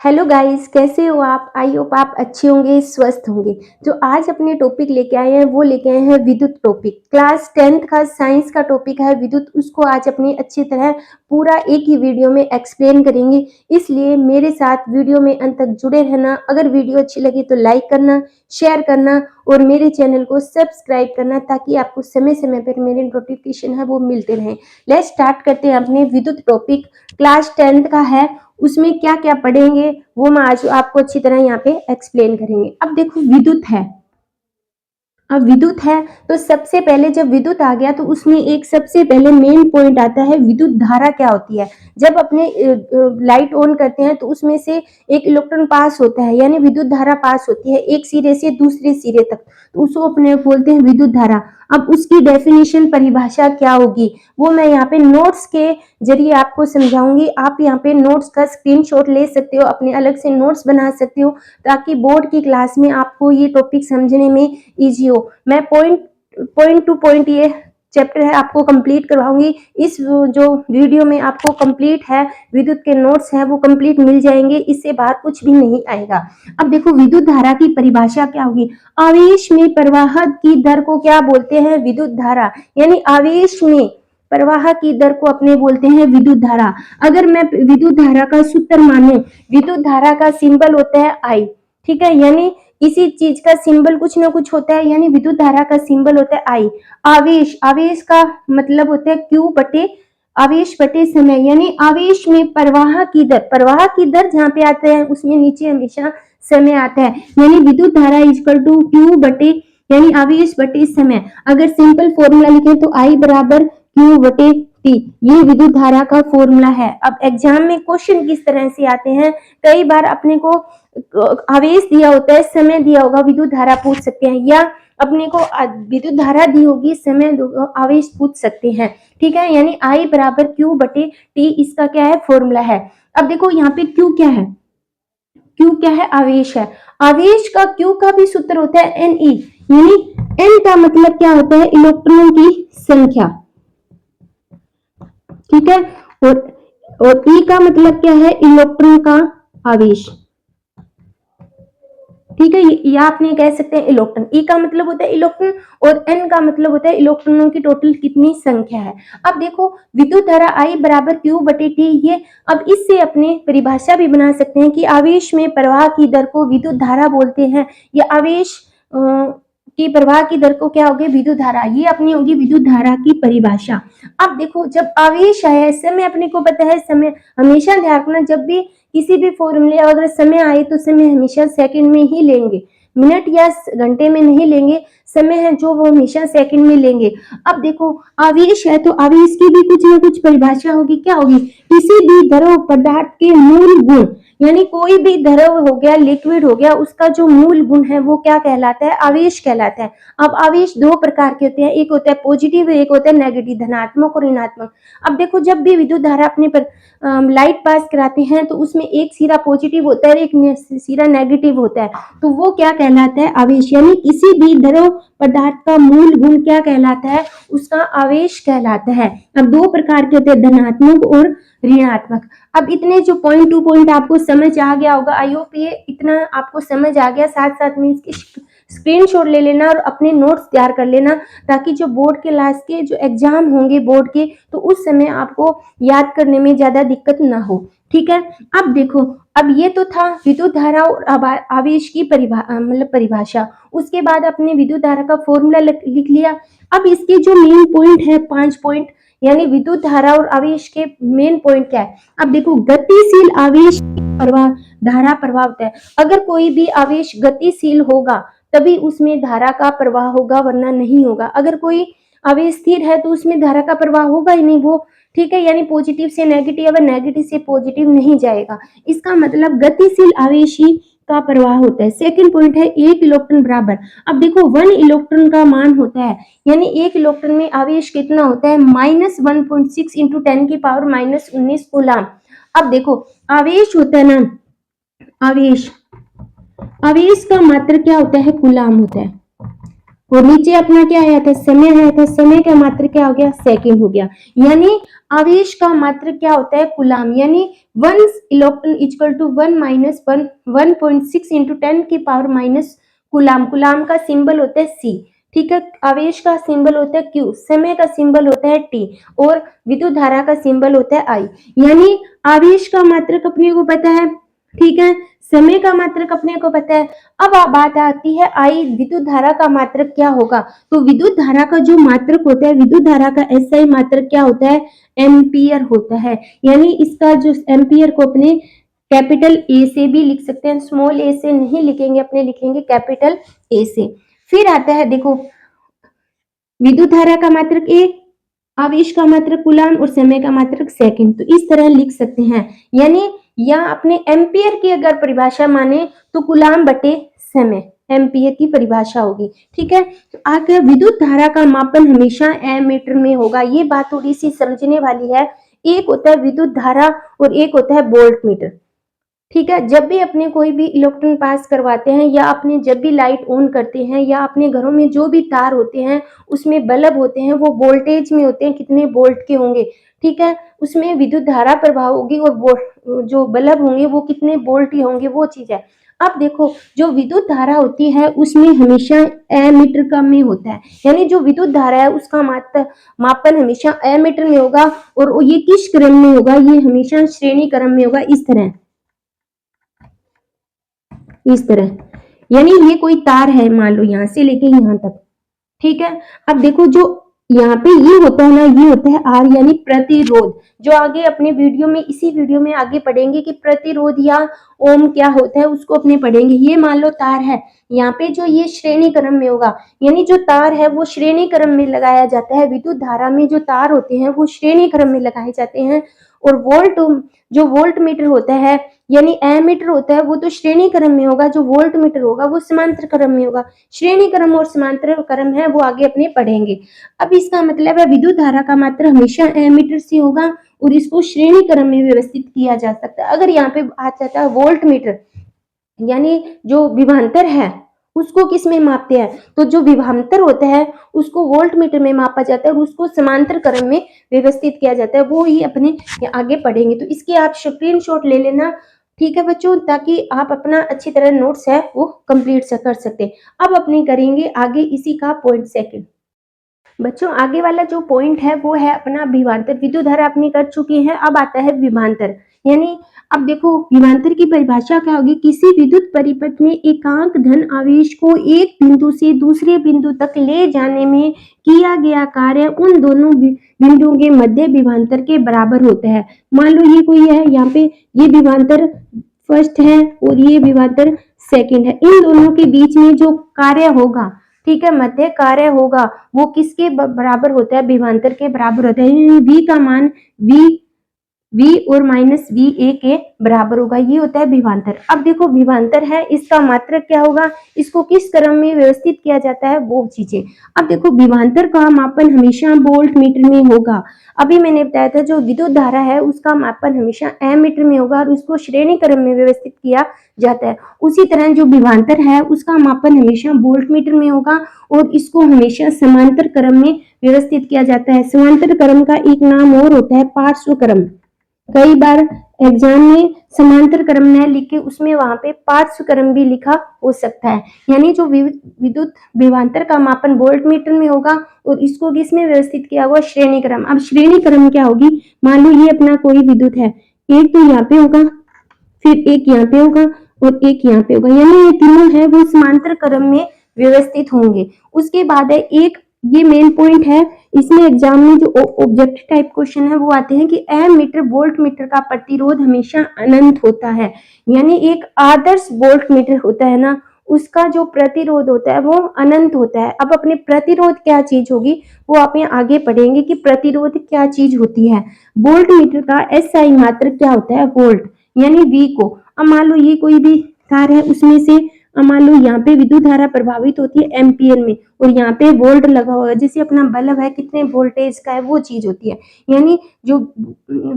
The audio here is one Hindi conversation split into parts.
हेलो गाइस, कैसे हो आप? आई होप आप अच्छे होंगे, स्वस्थ होंगे। जो आज अपने टॉपिक लेके आए हैं वो लेके आए हैं विद्युत टॉपिक। क्लास 10th का साइंस का टॉपिक है विद्युत। उसको आज अपनी अच्छी तरह पूरा एक ही वीडियो में एक्सप्लेन करेंगे, इसलिए मेरे साथ वीडियो में अंत तक जुड़े रहना। अगर वीडियो अच्छी लगी तो लाइक करना, शेयर करना और मेरे चैनल को सब्सक्राइब करना, ताकि आपको समय समय पर मेरे नोटिफिकेशन है वो मिलते रहें। लेट्स स्टार्ट करते हैं अपने विद्युत टॉपिक। क्लास 10th का है, उसमें क्या क्या पढ़ेंगे वो मैं आज आपको अच्छी तरह यहाँ पे एक्सप्लेन करेंगे। अब देखो, विद्युत है। अब विद्युत है तो सबसे पहले जब विद्युत आ गया तो उसमें एक सबसे पहले मेन पॉइंट आता है, विद्युत धारा क्या होती है। जब अपने लाइट ऑन करते हैं तो उसमें से एक इलेक्ट्रॉन पास होता है, यानी विद्युत धारा पास होती है एक सिरे से दूसरे सिरे तक, तो उसको अपने बोलते हैं विद्युत धारा। अब उसकी डेफिनेशन, परिभाषा क्या होगी वो मैं यहाँ पे नोट्स के जरिए आपको समझाऊंगी। आप यहाँ पे नोट्स का स्क्रीनशॉट ले सकते हो, अपने अलग से नोट्स बना सकते हो, ताकि बोर्ड की क्लास में आपको ये टॉपिक समझने में इजी हो। मैं पॉइंट पॉइंट टू पॉइंट ये चैप्टर है आपको कंप्लीट करवाऊंगी। इस जो वीडियो में आपको कंप्लीट है विद्युत के नोट्स है वो कंप्लीट मिल जाएंगे, इससे बाहर कुछ भी नहीं आएगा। अब देखो, विद्युत धारा की परिभाषा क्या होगी। आवेश में प्रवाह की दर को क्या बोलते हैं? विद्युत धारा। यानी आवेश में प्रवाह की दर को अपने बोलते हैं विद्युत धारा। अगर मैं विद्युत धारा का सूत्र मानूं, विद्युत धारा का सिंबल होता है आई, ठीक है। यानी किसी चीज का सिंबल कुछ ना कुछ होता है, यानी विद्युत धारा का सिंबल होता है आई। आवेश, आवेश का मतलब होता है क्यू बटे आवेश बटे समय, यानी आवेश में प्रवाह की दर, प्रवाह की दर जहाँ पे आता है उसमें नीचे हमेशा समय आता है। यानी विद्युत धारा इक्वल टू क्यू बटे, यानी आवेश बटे समय। अगर सिंपल फॉर्मूला लिखें तो आई बराबर क्यू बटे टी, ये विद्युत धारा का फॉर्मूला है। अब एग्जाम में क्वेश्चन किस तरह से आते हैं, कई बार अपने को आवेश दिया होता है, समय दिया होगा, विद्युत धारा पूछ सकते हैं, या अपने को विद्युत धारा दी होगी, समय आवेश पूछ सकते हैं, ठीक है। यानी आई बराबर क्यू बटे टी इसका क्या है, फॉर्मूला है। अब देखो यहाँ पे क्यू क्या है, क्यू क्या है, आवेश है। आवेश का क्यू का भी सूत्र होता है एन ई, यानी एन का मतलब क्या होता है, इलेक्ट्रॉनों की संख्या, ठीक है। और ई का मतलब क्या है, इलेक्ट्रॉन का आवेश, ठीक है। या आपने कह सकते हैं इलेक्ट्रॉन। ई का मतलब होता है इलेक्ट्रॉन और एन का मतलब होता है इलेक्ट्रॉनों की टोटल कितनी संख्या है। अब देखो, विद्युत धारा आई बराबर क्यू बटे टी, ये अब इससे अपने परिभाषा भी बना सकते हैं कि आवेश में प्रवाह की दर को विद्युत धारा बोलते हैं, या आवेश की प्रवाह की दर को क्या होगी, विद्युत धारा। ये अपनी होगी विद्युत धारा की परिभाषा। अब देखो, जब आवेश आया, समय अपने को पता है, समय हमेशा ध्यान रखना, जब भी किसी भी फॉर्मूले अगर समय आए तो समय हमेशा सेकंड में ही लेंगे, मिनट या घंटे में नहीं लेंगे। समय है जो वो हमेशा सेकंड में लेंगे। अब देखो, आवेश है तो आवेश की भी कुछ ना कुछ परिभाषा होगी, क्या होगी, किसी भी द्रव पदार्थ के मूल गुण, यानी कोई भी द्रव हो गया, लिक्विड हो गया, उसका जो मूल गुण है वो क्या कहलाता है, आवेश कहलाता है। अब आवेश दो प्रकार के होते हैं, एक होता है पॉजिटिव, एक होता है नेगेटिव, धनात्मक और ऋणात्मक। अब देखो, जब भी विद्युत धारा अपने पर लाइट पास कराते हैं तो उसमें एक सिरा पॉजिटिव होता है, एक सिरा नेगेटिव होता है, तो वो क्या कहलाता है, आवेश। यानी किसी भी द्रव पदार्थ का मूल गुण क्या कहलाता है, उसका आवेश कहलाता है। अब दो प्रकार के होते हैं, धनात्मक और ऋणात्मक। अब इतने जो पॉइंट टू पॉइंट आपको समझ आ गया होगा, आई होप ये इतना आपको समझ आ गया। साथ साथ में इसकी स्क्रीनशॉट ले लेना और अपने नोट्स तैयार कर लेना, ताकि जो बोर्ड के लास्ट के जो एग्जाम होंगे बोर्ड के, तो उस समय आपको याद करने में ज्यादा दिक्कत ना हो, ठीक है। अब देखो, अब ये तो था विद्युत धारा और आवेश की परिभाषा। उसके बाद अपने विद्युत धारा का फॉर्मूला लिख लिया। अब इसके जो मेन पॉइंट है, 5 पॉइंट, यानी विद्युत धारा और आवेश के मेन पॉइंट क्या है। अब देखो, गतिशील आवेश प्रवाह, धारा प्रवाह होता है। अगर कोई भी आवेश गतिशील होगा तभी उसमें धारा का प्रवाह होगा, वरना नहीं होगा। अगर कोई आवेश स्थिर है तो उसमें धारा का प्रवाह होगा ही नहीं, वो, ठीक है। यानी पॉजिटिव से नेगेटिव और नेगेटिव से पॉजिटिव नहीं जाएगा। इसका मतलब गतिशील आवेश ही का प्रवाह होता है। सेकंड पॉइंट है, एक इलेक्ट्रॉन बराबर। अब देखो, 1 इलेक्ट्रॉन का मान होता है, यानी एक इलेक्ट्रॉन में आवेश कितना होता है, -1.6 इंटू 10 की पावर -19 कूलाम। अब देखो, आवेश होता है ना, आवेश, आवेश का मात्रा क्या होता है, कूलाम होता है, और नीचे अपना क्या आया था, समय आया था, समय का मात्रक क्या हो गया, सेकंड हो गया। यानी आवेश का मात्रक क्या होता है, कूलाम, यानी 1 electron equal to 1 minus 1 1.6 into 10 की पावर माइनस कूलाम। कूलाम का सिंबल होता है सी, ठीक है। आवेश का सिंबल होता है क्यू, समय का सिंबल होता है टी, और विद्युत धारा का सिंबल होता है आई। यानी आवेश का मात्रक अपने को पता है, ठीक है, समय का मात्रक अपने को पता है। अब बात आती है आई, विद्युत धारा का मात्रक क्या होगा। तो विद्युत धारा का जो मात्रक होता है, विद्युत धारा का एसआई मात्रक क्या होता है, एम्पियर होता है। यानी इसका जो एम्पियर को अपने कैपिटल ए से भी लिख सकते हैं, स्मॉल ए से नहीं लिखेंगे, अपने लिखेंगे कैपिटल ए से। फिर आता है देखो, विद्युत धारा का मात्रक एक, आवेश का मात्रक कूलाम और समय का मात्रक सेकंड। तो इस तरह लिख सकते हैं। यानी या अपने एम्पियर की अगर परिभाषा माने तो कूलाम बटे समय एम्पियर की परिभाषा होगी, ठीक है। तो आगे विद्युत धारा का मापन हमेशा एमीटर में होगा। ये बात थोड़ी सी समझने वाली है। एक होता है विद्युत धारा और एक होता है वोल्ट मीटर, ठीक है। जब भी अपने कोई भी इलेक्ट्रॉन पास करवाते हैं या अपने जब भी लाइट ऑन करते हैं या अपने घरों में जो भी तार होते हैं उसमें बल्ब होते हैं, वो वोल्टेज में होते हैं, कितने वोल्ट के होंगे, ठीक है। उसमें विद्युत धारा प्रभाव होगी और जो बल्ब होंगे वो कितने वोल्ट के होंगे, वो चीज है। अब देखो, जो विद्युत धारा होती है उसमें हमेशा एमीटर का में होता है। यानी जो विद्युत धारा है उसका मापन हमेशा एमीटर में होगा। और ये किस क्रम में होगा, ये हमेशा श्रेणी क्रम में होगा, इस तरह, इस तरह। यानी ये कोई तार है, मान लो यहां से लेके यहां तक, ठीक है। अब देखो, जो यहाँ पे ये होता है ना, ये होता है आर, यानी प्रतिरोध। जो आगे अपने वीडियो में, इसी वीडियो में आगे पढ़ेंगे कि प्रतिरोध या ओम क्या होता है, उसको अपने पढ़ेंगे। ये मान लो तार है, यहाँ पे जो ये श्रेणी क्रम में होगा, यानी जो तार है वो श्रेणी क्रम में लगाया जाता है। विद्युत धारा में जो तार होते हैं वो श्रेणी क्रम में लगाए जाते हैं। और जो वोल्ट मीटर होता है, यानी एमीटर होता है, वो तो श्रेणी क्रम में होगा। जो वोल्ट मीटर होगा वो समांतर क्रम में होगा। श्रेणी क्रम और समांतर क्रम है वो आगे अपने पढ़ेंगे। अब इसका मतलब है विद्युत धारा का मात्रा हमेशा एमीटर से होगा और इसको श्रेणी क्रम में व्यवस्थित किया जा सकता है। अगर यहाँ पे आ जाता है वोल्ट मीटर, यानी जो विभवांतर है उसको किस में मापते हैं, तो जो विभवांतर होता है उसको वोल्ट मीटर में मापा जाता है और उसको समांतर क्रम में व्यवस्थित किया जाता है। वो ही अपने आगे पढ़ेंगे। तो इसके आप स्क्रीनशॉट ले लेना, ठीक है बच्चों, ताकि आप अपना अच्छी तरह नोट्स है वो कंप्लीट कर सकते। अब अपने करेंगे आगे इसी का पॉइंट सेकंड। बच्चों, आगे वाला जो पॉइंट है वो है अपना विभवांतर। विद्युत धारा अपनी कर चुकी है, अब आता है विभवांतर। यानी अब देखो, विभवांतर की परिभाषा क्या होगी, किसी विद्युत परिपथ में एकांक धन आवेश को एक बिंदु से दूसरे बिंदु तक ले जाने में किया गया कार्य उन दोनों बिंदुओं के मध्य विभवांतर के बराबर होता है। मान लो ये कोई है, यहाँ पे ये विभवांतर फर्स्ट है और ये विभवांतर सेकंड है। इन दोनों के बीच में जो कार्य होगा, ठीक है, मध्य कार्य होगा, वो किसके बराबर होता है, विभवांतर के बराबर होता है। v का मान v और माइनस वी ए के बराबर होगा। ये होता है विभवांतर। अब देखो, विभवांतर है, इसका मात्रक क्या होगा, इसको किस क्रम में व्यवस्थित किया जाता है, वो चीजें। अब देखो, विभवांतर का मापन हमेशा वोल्ट मीटर में होगा। अभी मैंने बताया था जो विद्युत धारा है उसका मापन हमेशा एमीटर में होगा और उसको श्रेणी क्रम में व्यवस्थित किया जाता है। उसी तरह जो विभवांतर है उसका मापन हमेशा वोल्ट मीटर में होगा और इसको हमेशा समांतर क्रम में व्यवस्थित किया जाता है। समांतर क्रम का एक नाम और होता है पार्श्व क्रम। कई बार एग्जाम में समांतर क्रम न लिख के उसमें वहां पे पार्श्व क्रम भी लिखा हो सकता है। यानी जो विद्युत विभवांतर का मापन वोल्ट मीटर में होगा और इसको किसमें व्यवस्थित किया हुआ, श्रेणी क्रम। अब श्रेणी क्रम क्या होगी, मान लो ये अपना कोई विद्युत है, एक तो यहाँ पे होगा, फिर एक यहाँ पे होगा और एक यहाँ पे होगा। यानी ये तीनों है वो समांतर क्रम में व्यवस्थित होंगे। उसके बाद है एक, ये मेन पॉइंट है, इसमें एग्जाम में जो ऑब्जेक्टिव टाइप क्वेश्चन है वो आते हैं कि एमीटर वोल्ट मीटर का प्रतिरोध हमेशा अनंत होता है। यानी एक आदर्श वोल्ट मीटर होता है ना, उसका जो प्रतिरोध होता है वो अनंत होता है। अब अपने प्रतिरोध क्या चीज होगी वो आप यहाँ आगे पढ़ेंगे कि प्रतिरोध क्या चीज होती है। वोल्ट मीटर का एसआई मात्रक क्या होता है, वोल्ट, यानी वी को। अब मान लो ये कोई भी तार है, उसमें से अब मान लो यहाँ पे विद्युत धारा प्रभावित होती है एम्पियर में और यहाँ पे वोल्ट लगा हुआ है, जैसे अपना बल्ब है कितने वोल्टेज का है वो चीज होती है। यानी जो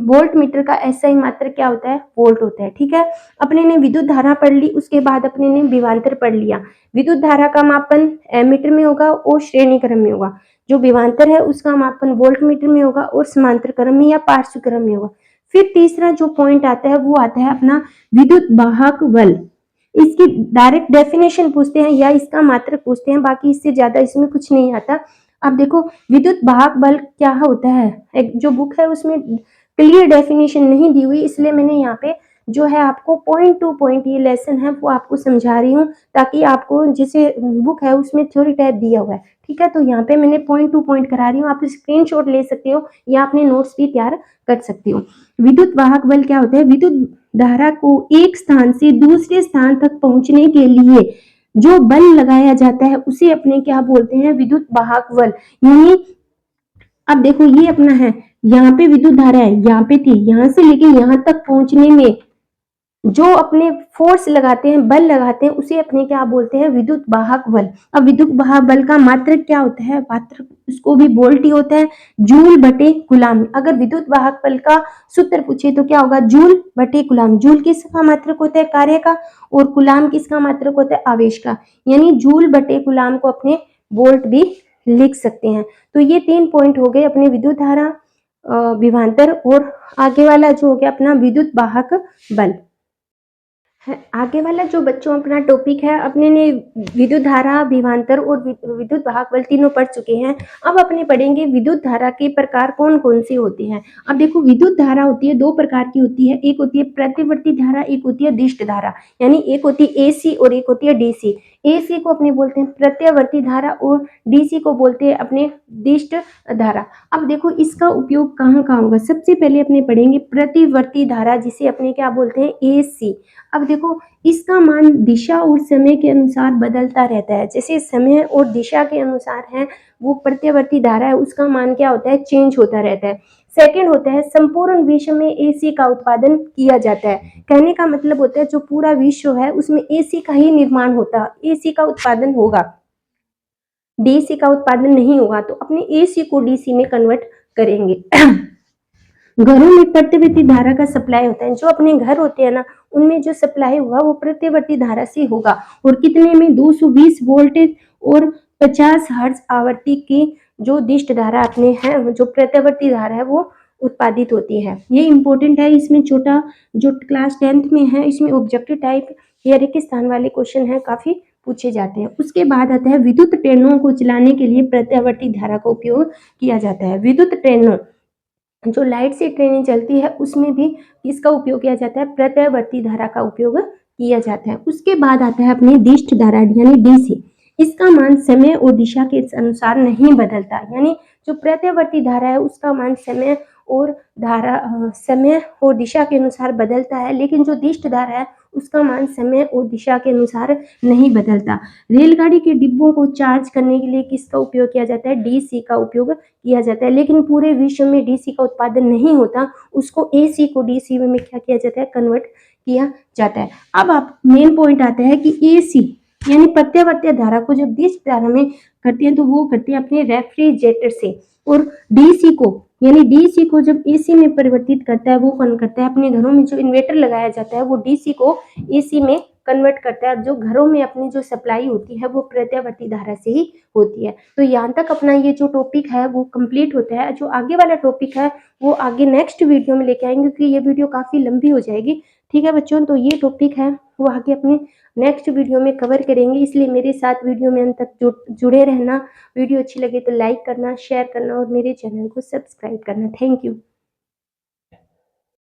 वोल्ट मीटर का एसआई मात्रक क्या होता है, वोल्ट होता है। ठीक है, अपने ने विद्युत धारा पढ़ ली, उसके बाद अपने ने विभवांतर पढ़ लिया। विद्युत धारा का मापन एमीटर में होगा और श्रेणी क्रम में होगा। जो विभवांतर है उसका मापन वोल्ट मीटर में होगा और समांतर क्रम में या पार्श्व क्रम में होगा। फिर तीसरा जो पॉइंट आता है वो आता है अपना विद्युत वाहक बल। इसकी डायरेक्ट डेफिनेशन पूछते हैं या इसका मात्रक पूछते हैं, बाकी इससे ज्यादा इसमें कुछ नहीं आता। अब देखो विद्युत वाहक बल क्या होता है, एक जो बुक है उसमें क्लियर डेफिनेशन नहीं दी हुई, इसलिए मैंने यहाँ पे जो है आपको पॉइंट टू पॉइंट ये लेसन है वो आपको समझा रही हूँ, ताकि आपको जैसे बुक है उसमें थ्योरी टाइप दिया हुआ है। ठीक है, तो यहाँ पे मैंने पॉइंट टू पॉइंट करा रही हूँ, आप स्क्रीनशॉट ले सकते हो या अपने नोट्स भी तैयार कर सकते हो। विद्युत वाहक बल क्या होता है, विद्युत धारा को एक स्थान से दूसरे स्थान तक पहुंचने के लिए जो बल लगाया जाता है उसे अपने क्या बोलते हैं, विद्युत वाहक बल। यानी अब देखो ये अपना है, यहाँ पे विद्युत धारा है, यहाँ पे थी, यहाँ से लेके यहाँ तक पहुंचने में जो अपने फोर्स लगाते हैं, बल लगाते हैं, उसे अपने क्या बोलते हैं, विद्युत वाहक बल। अब विद्युत वाहक बल का मात्रक क्या होता है, मात्रक उसको भी वोल्ट ही होता है, जूल बटे कूलाम। अगर विद्युत वाहक बल का सूत्र पूछे तो क्या होगा, जूल बटे कूलाम। जूल किसका मात्रक होता है, कार्य का, और कूलाम किसका मात्रक होता है, आवेश का। यानी जूल बटे कूलाम को अपने वोल्ट भी लिख सकते हैं। तो ये 3 पॉइंट हो गए अपने विद्युत धारा, विभवांतर, और आगे वाला जो हो गया अपना विद्युत वाहक बल। आगे वाला जो बच्चों अपना टॉपिक है, अपने ने विद्युत धारा, विभवांतर और विद्युत वाहक बल तीनों पढ़ चुके हैं। अब अपने पढ़ेंगे विद्युत धारा के प्रकार कौन कौन से होते हैं। अब देखो विद्युत धारा होती है, 2 प्रकार की होती है, एक होती है प्रतिवर्ती धारा, एक होती है दिष्ट धारा। यानी एक होती है एसी और एक होती है डीसी। एसी को अपने बोलते हैं प्रत्यावर्ती धारा और डीसी को बोलते हैं अपने दिष्ट धारा। अब देखो इसका उपयोग कहाँ कहाँ होगा। सबसे पहले अपने पढ़ेंगे प्रतिवर्ती धारा, जिसे अपने क्या बोलते हैं, एसी। अब देखो इसका मान दिशा और समय के अनुसार बदलता रहता है। जैसे समय और दिशा के अनुसार है वो प्रत्यावर्ती धारा है, उसका मान क्या होता है, चेंज होता रहता है। सेकंड होता है संपूर्ण विश्व में एसी का उत्पादन किया जाता है। कहने का मतलब होता है जो पूरा विश्व है उसमें एसी का ही निर्माण होता है, एसी का उत्पादन होगा, डीसी का उत्पादन नहीं होगा। तो अपने एसी को डीसी में कन्वर्ट करेंगे। घरों में प्रतिवर्ती धारा का सप्लाई होता है, जो अपने घर होते हैं ना उनमें जो सप्लाई होगा वो प्रतिवर्ती धारा से होगा, और कितने में, 220 वोल्टेज और 50 हर्ट्ज आवृत्ति की जो दिष्ट धारा अपने है, जो प्रतिवर्ती धारा है वो उत्पादित होती है। ये इंपॉर्टेंट है, इसमें छोटा जो क्लास 10th में है इसमें ऑब्जेक्टिव टाइप या रिक्त स्थान वाले क्वेश्चन है, काफी पूछे जाते हैं। उसके बाद आता है विद्युत ट्रेनों को चलाने के लिए प्रत्यावर्ती धारा का उपयोग किया जाता है। विद्युत ट्रेनों, जो लाइट से ट्रेनें चलती है उसमें भी इसका उपयोग किया जाता है, प्रत्यावर्ती धारा का उपयोग किया जाता है। उसके बाद आता है अपनी दिष्ट धारा यानी डीसी। इसका मान समय और दिशा के अनुसार नहीं बदलता। यानी जो प्रत्यावर्ती धारा है उसका मान समय और दिशा के अनुसार बदलता है, लेकिन जो दिष्ट धारा है उसका मान समय और दिशा के अनुसार नहीं बदलता। रेलगाड़ी के डिब्बों को चार्ज करने के लिए किसका उपयोग किया जाता है, डीसी का उपयोग किया जाता है। लेकिन पूरे विश्व में डीसी का उत्पादन नहीं होता, उसको एसी को डीसी में क्या किया जाता है, कन्वर्ट किया जाता है। अब आप मेन पॉइंट आता है कि एसी यानी प्रत्यावर्ती धारा को जब दिष्ट धारा में करते हैं तो वो करते हैं अपने रेफ्रिजरेटर से, और डीसी को यानी डीसी को जब एसी में परिवर्तित करता है वो कौन करता है, अपने घरों में जो इन्वर्टर लगाया जाता है वो डीसी को एसी में कन्वर्ट करता है। जो घरों में अपनी जो सप्लाई होती है वो प्रत्यावर्ती धारा से ही होती है। तो यहाँ तक अपना ये जो टॉपिक है वो कंप्लीट होता है। जो आगे वाला टॉपिक है वो आगे नेक्स्ट वीडियो में लेके आएंगे, क्योंकि ये वीडियो काफी लंबी हो जाएगी। ठीक है बच्चों, तो ये टॉपिक है वो आगे अपने नेक्स्ट वीडियो में कवर करेंगे, इसलिए मेरे साथ वीडियो में अंत तक जुड़े रहना। वीडियो अच्छी लगे तो लाइक करना, शेयर करना और मेरे चैनल को सब्सक्राइब करना। Thank you.